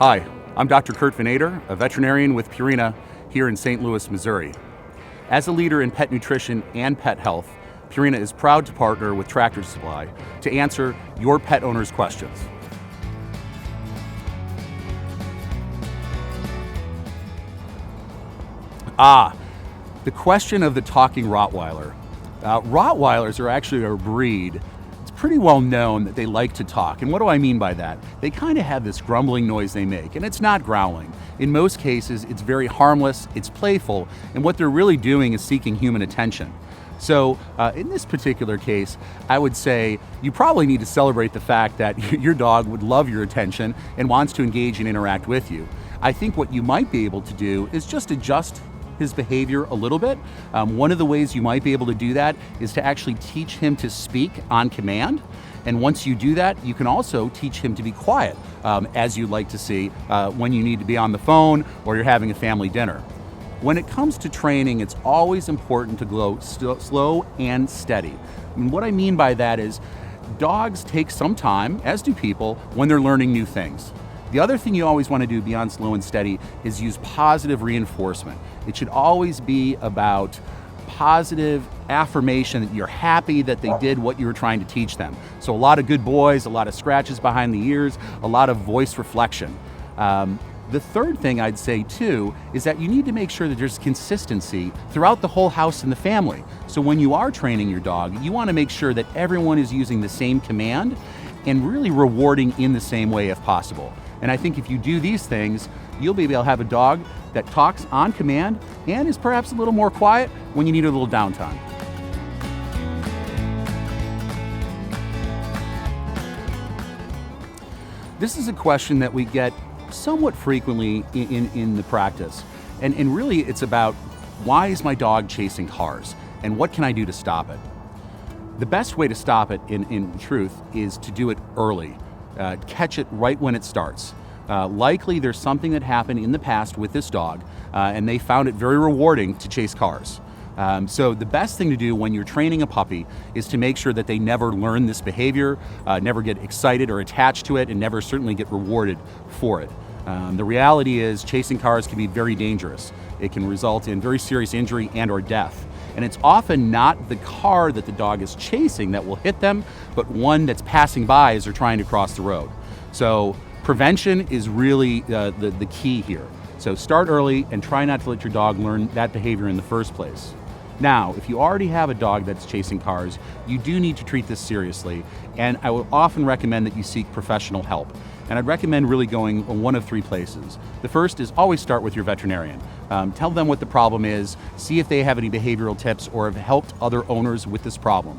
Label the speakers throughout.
Speaker 1: Hi, I'm Dr. Kurt Van Ader, a veterinarian with Purina here in St. Louis, Missouri. As a leader in pet nutrition and pet health, Purina is proud to partner with Tractor Supply to answer your pet owner's questions. The question of the talking Rottweiler. Rottweilers are actually a breed. It's pretty well known that they like to talk. And what do I mean by that? They kind of have this grumbling noise they make, and it's not growling. In most cases, it's very harmless, it's playful, and what they're really doing is seeking human attention. So in this particular case, I would say you probably need to celebrate the fact that your dog would love your attention and wants to engage and interact with you. I think what you might be able to do is just adjust his behavior a little bit. One of the ways you might be able to do that is to actually teach him to speak on command. And once you do that, you can also teach him to be quiet, as you'd like to see when you need to be on the phone or you're having a family dinner. When it comes to training, it's always important to go slow and steady. And what I mean by that is dogs take some time, as do people, when they're learning new things. The other thing you always want to do beyond slow and steady is use positive reinforcement. It should always be about positive affirmation that you're happy that they did what you were trying to teach them. So a lot of good boys, a lot of scratches behind the ears, a lot of voice reflection. The third thing I'd say too is that you need to make sure that there's consistency throughout the whole house and the family. So when you are training your dog, you want to make sure that everyone is using the same command and really rewarding in the same way if possible. And I think if you do these things, you'll be able to have a dog that talks on command and is perhaps a little more quiet when you need a little downtime. This is a question that we get somewhat frequently in the practice. And really it's about, why is my dog chasing cars? And what can I do to stop it? The best way to stop it, in truth, is to do it early. Catch it right when it starts. Likely there's something that happened in the past with this dog, and they found it very rewarding to chase cars. So the best thing to do when you're training a puppy is to make sure that they never learn this behavior, never get excited or attached to it, and never certainly get rewarded for it. The reality is chasing cars can be very dangerous. It can result in very serious injury and or death. And it's often not the car that the dog is chasing that will hit them, but one that's passing by as they're trying to cross the road. So prevention is really the key here. So start early and try not to let your dog learn that behavior in the first place. Now, if you already have a dog that's chasing cars, you do need to treat this seriously, and I will often recommend that you seek professional help. And I'd recommend really going one of three places. The first is always start with your veterinarian. Tell them what the problem is, see if they have any behavioral tips or have helped other owners with this problem.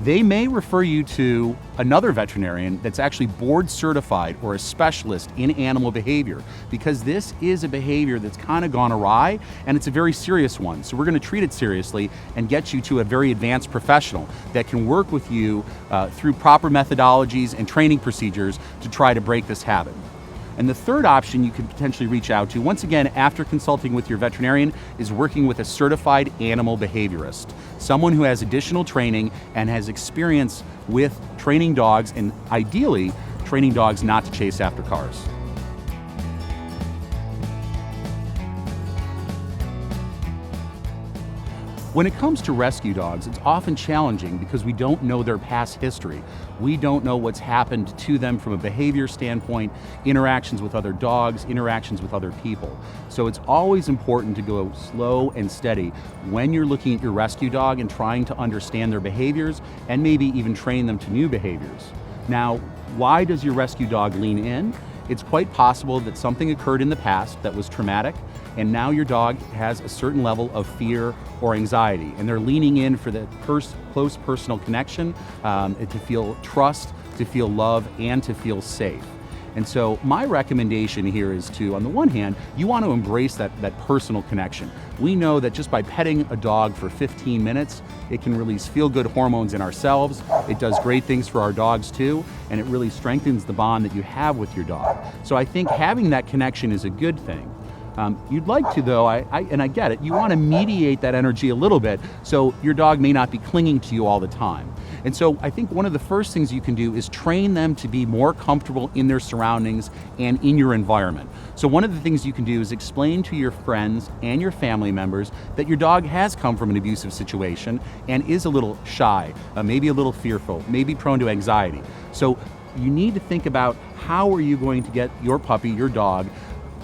Speaker 1: They may refer you to another veterinarian that's actually board certified or a specialist in animal behavior, because this is a behavior that's kind of gone awry and it's a very serious one. So we're going to treat it seriously and get you to a very advanced professional that can work with you through proper methodologies and training procedures to try to break this habit. And the third option you could potentially reach out to, once again, after consulting with your veterinarian, is working with a certified animal behaviorist, someone who has additional training and has experience with training dogs, and ideally, training dogs not to chase after cars. When it comes to rescue dogs, it's often challenging because we don't know their past history. We don't know what's happened to them from a behavior standpoint, interactions with other dogs, interactions with other people. So it's always important to go slow and steady when you're looking at your rescue dog and trying to understand their behaviors and maybe even train them to new behaviors. Now, why does your rescue dog lean in? It's quite possible that something occurred in the past that was traumatic, and now your dog has a certain level of fear or anxiety, and they're leaning in for that close personal connection, to feel trust, to feel love, and to feel safe. And so my recommendation here is to, on the one hand, you want to embrace that personal connection. We know that just by petting a dog for 15 minutes, it can release feel-good hormones in ourselves. It does great things for our dogs too, and it really strengthens the bond that you have with your dog. So I think having that connection is a good thing. You'd like to, though, and I get it, you want to mediate that energy a little bit so your dog may not be clinging to you all the time. And so I think one of the first things you can do is train them to be more comfortable in their surroundings and in your environment. So one of the things you can do is explain to your friends and your family members that your dog has come from an abusive situation and is a little shy, maybe a little fearful, maybe prone to anxiety. So you need to think about how are you going to get your puppy, your dog,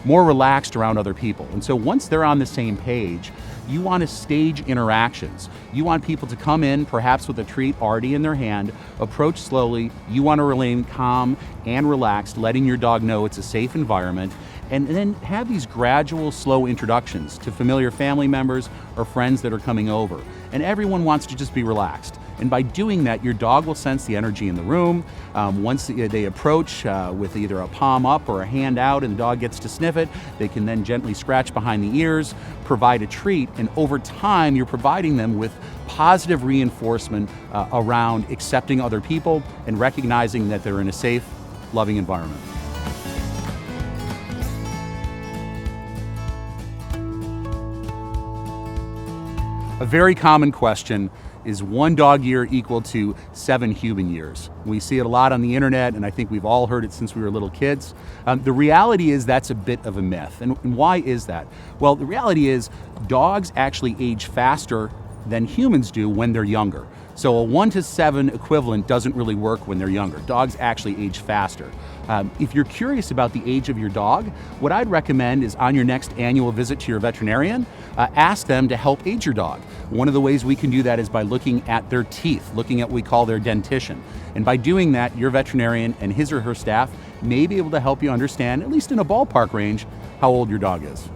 Speaker 1: more relaxed around other people. And so once they're on the same page, you want to stage interactions. You want people to come in, perhaps with a treat already in their hand, approach slowly. You want to remain calm and relaxed, letting your dog know it's a safe environment, and then have these gradual, slow introductions to familiar family members or friends that are coming over. And everyone wants to just be relaxed. And by doing that, your dog will sense the energy in the room. Once they approach with either a palm up or a hand out and the dog gets to sniff it, they can then gently scratch behind the ears, provide a treat, and over time you're providing them with positive reinforcement around accepting other people and recognizing that they're in a safe, loving environment. A very common question is 1 dog year equal to 7 human years? We see it a lot on the internet, and I think we've all heard it since we were little kids. The reality is that's a bit of a myth. And why is that? Well, the reality is dogs actually age faster than humans do when they're younger. So a 1 to 7 equivalent doesn't really work when they're younger. Dogs actually age faster. If you're curious about the age of your dog, what I'd recommend is on your next annual visit to your veterinarian, ask them to help age your dog. One of the ways we can do that is by looking at their teeth, looking at what we call their dentition. And by doing that, your veterinarian and his or her staff may be able to help you understand, at least in a ballpark range, how old your dog is.